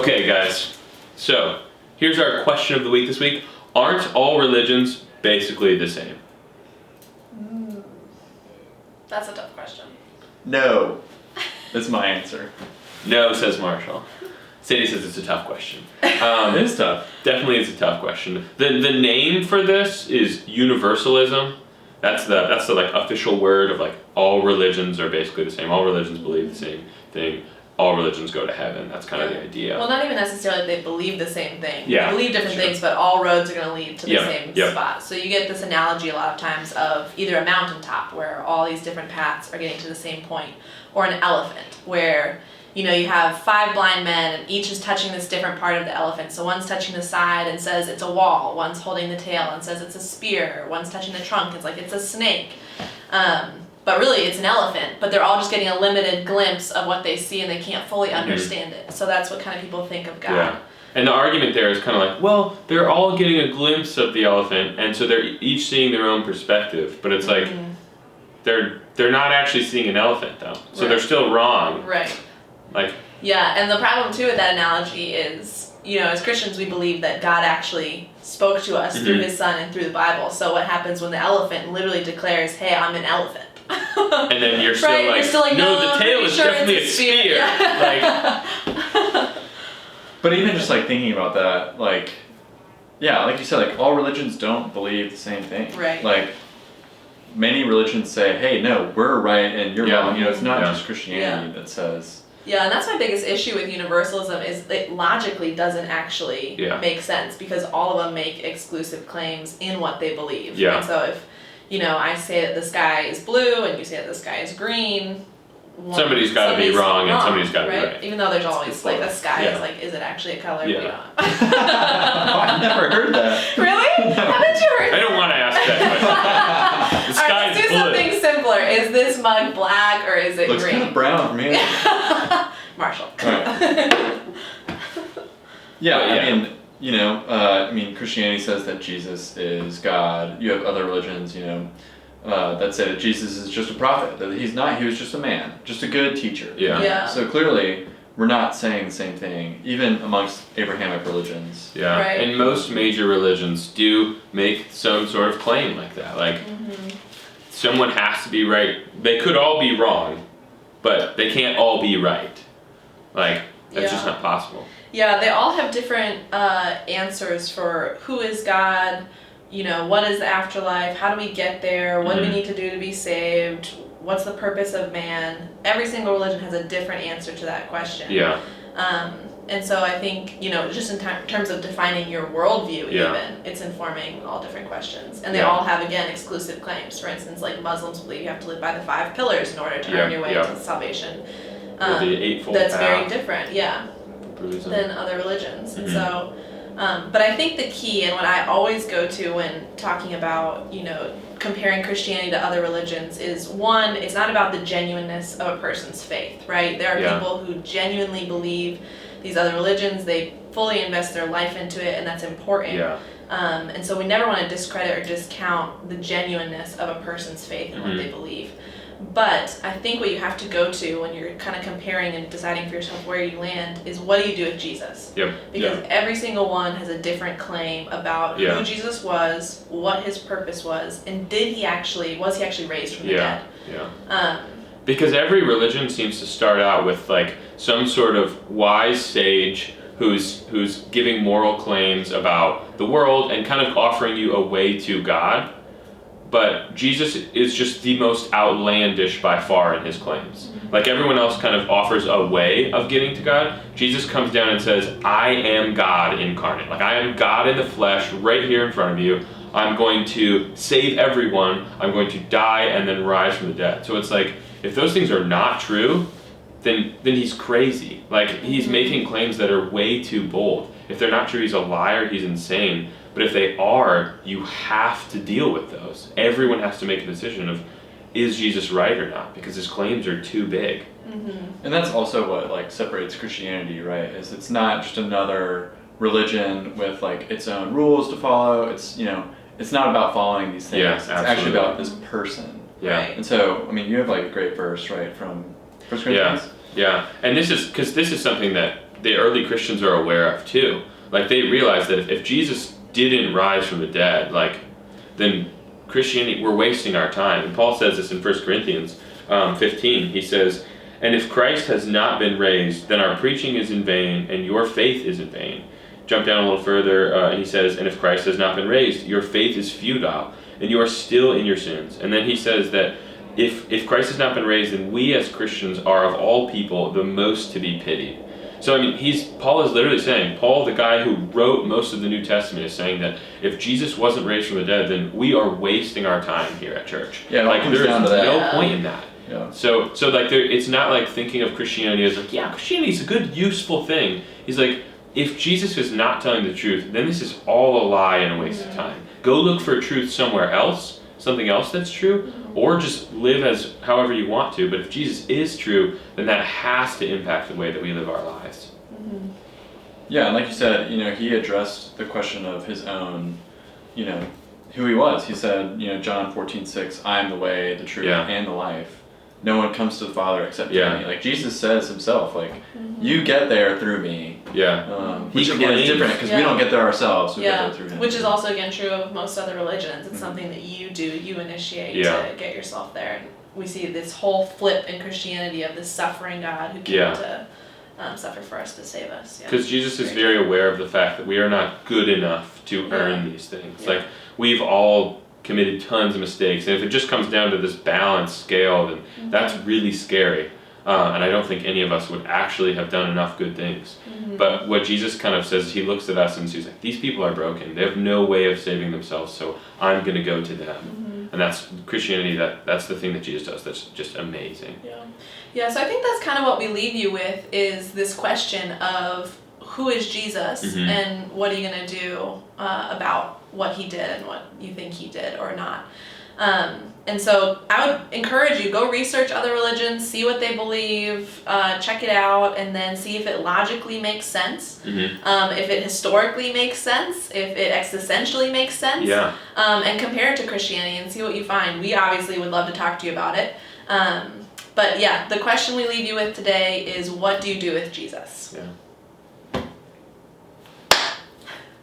Okay, guys. So, here's our question of the week this week. Aren't all religions basically the same? That's a tough question. No. That's my answer. No, says Marshall. Sadie says it's a tough question. It is tough. Definitely is a tough question. The name for this is universalism. That's the like official word of like all religions are basically the same. All religions believe the same thing. All religions go to heaven. That's kind of the idea. Well, not even necessarily they believe the same thing. Yeah, They believe different things, but all roads are going to lead to the same Yep. spot. So you get this analogy a lot of times of either a mountaintop where all these different paths are getting to the same point, or an elephant where you have 5 blind men and each is touching this different part of the elephant. So one's touching the side and says it's a wall, one's holding the tail and says it's a spear, one's touching the trunk, it's like it's a snake. But really it's an elephant, but they're all just getting a limited glimpse of what they see and they can't fully understand it. So that's what kind of people think of God. Yeah. And the argument there is kind of like, well, they're all getting a glimpse of the elephant, and so they're each seeing their own perspective. But it's like, they're not actually seeing an elephant though. So they're still wrong. Right. Like. Yeah, and the problem too with that analogy is, as Christians we believe that God actually spoke to us through his son and through the Bible. So what happens when the elephant literally declares, hey, I'm an elephant? And then you're still, right? You're still like, no, the tail is sure definitely a spear. Yeah. Like, But even just like thinking about that, like, yeah, like you said, like all religions don't believe the same thing. Right. Like many religions say, hey, no, we're right and you're wrong. It's not Yeah. just Christianity that says. Yeah, and that's my biggest issue with universalism is it logically doesn't actually make sense because all of them make exclusive claims in what they believe. Yeah. And so if, I say that the sky is blue and you say that the sky is green, somebody's got to be wrong and somebody's got to be right. Even though there's always like the sky is like, is it actually a color? Yeah. I've never heard that. Really? No. Haven't you heard I don't want to ask that question. The sky Alright, let's do is blue. something simpler. Is this mug black or is it Looks green? kind of brown for me. Marshall. Yeah, I mean, Christianity says that Jesus is God. You have other religions, that say that Jesus is just a prophet, that he's not, he was just a man, just a good teacher. Yeah. So clearly, we're not saying the same thing, even amongst Abrahamic religions. Yeah, Right. and most major religions do make some sort of claim like that. Like, someone has to be right. They could all be wrong, but they can't all be right. Like, that's just not possible. Yeah, they all have different answers for who is God, what is the afterlife, how do we get there, what do we need to do to be saved, what's the purpose of man. Every single religion has a different answer to that question. Yeah. And so I think, just in terms of defining your worldview even, it's informing all different questions. And they all have, again, exclusive claims. For instance, like Muslims believe you have to live by the 5 pillars in order to earn your way to salvation. Or the Eightfold That's Path. very different, than other religions. And so, but I think the key, and what I always go to when talking about, comparing Christianity to other religions is, one, it's not about the genuineness of a person's faith, right? There are people who genuinely believe these other religions, they fully invest their life into it, and that's important. And so we never want to discredit or discount the genuineness of a person's faith and what they believe. But I think what you have to go to when you're kind of comparing and deciding for yourself where you land is, what do you do with Jesus? Because every single one has a different claim about who Jesus was, what his purpose was, and was he actually raised from the dead? Because every religion seems to start out with like some sort of wise sage who's giving moral claims about the world and kind of offering you a way to God. But Jesus is just the most outlandish by far in his claims. Like everyone else kind of offers a way of getting to God. Jesus comes down and says, I am God incarnate. Like I am God in the flesh right here in front of you. I'm going to save everyone. I'm going to die and then rise from the dead. So it's like, if those things are not true, then he's crazy. Like he's making claims that are way too bold. If they're not true, he's a liar, he's insane. But if they are, you have to deal with those. Everyone has to make a decision of, is Jesus right or not? Because his claims are too big. And that's also what like separates Christianity, right? Is it's not just another religion with like its own rules to follow. It's it's not about following these things. It's actually about this person. And so, I mean, you have like a great verse, right, from 1 Corinthians? Yeah. And this is something that the early Christians are aware of too. Like they realize that if Jesus didn't rise from the dead, like then Christianity, we're wasting our time. And Paul says this in 1 Corinthians 15. He says, "And if Christ has not been raised, then our preaching is in vain and your faith is in vain." Jump down a little further and he says, "And if Christ has not been raised, your faith is futile and you are still in your sins." And then he says that if Christ has not been raised, then we as Christians are of all people the most to be pitied. So I mean, Paul is literally saying, Paul, the guy who wrote most of the New Testament, is saying that if Jesus wasn't raised from the dead, then we are wasting our time here at church. Yeah, like there's no point in that. Yeah. So like it's not like thinking of Christianity as like, yeah, Christianity is a good, useful thing. He's like, if Jesus is not telling the truth, then this is all a lie and a waste of time. Go look for truth somewhere else, something else that's true, or just live as however you want to. But if Jesus is true, then that has to impact the way that we live our lives. Mm-hmm. Yeah, and like you said, he addressed the question of his own, who he was. He said, John 14:6, "I am the way, the truth, and the life. No one comes to the Father except through me." Like Jesus says himself, like, you get there through me. Yeah. Which again is different because we don't get there ourselves. We get there through him. Which is also again true of most other religions. It's something that you do, you initiate to get yourself there. And we see this whole flip in Christianity of this suffering God who came to suffer for us to save us. Because Jesus is very aware of the fact that we are not good enough to earn these things. Like we've all committed tons of mistakes, and if it just comes down to this balanced scale, then that's really scary. And I don't think any of us would actually have done enough good things. But what Jesus kind of says, he looks at us and he's like, these people are broken. They have no way of saving themselves, so I'm going to go to them. And that's Christianity, that's the thing that Jesus does that's just amazing. Yeah, so I think that's kind of what we leave you with, is this question of who is Jesus and what are you going to do about what he did and what you think he did or not. And so I would encourage you, go research other religions, see what they believe, check it out, and then see if it logically makes sense, if it historically makes sense, if it existentially makes sense, and compare it to Christianity and see what you find. We obviously would love to talk to you about it. But yeah, the question we leave you with today is, what do you do with Jesus? Yeah.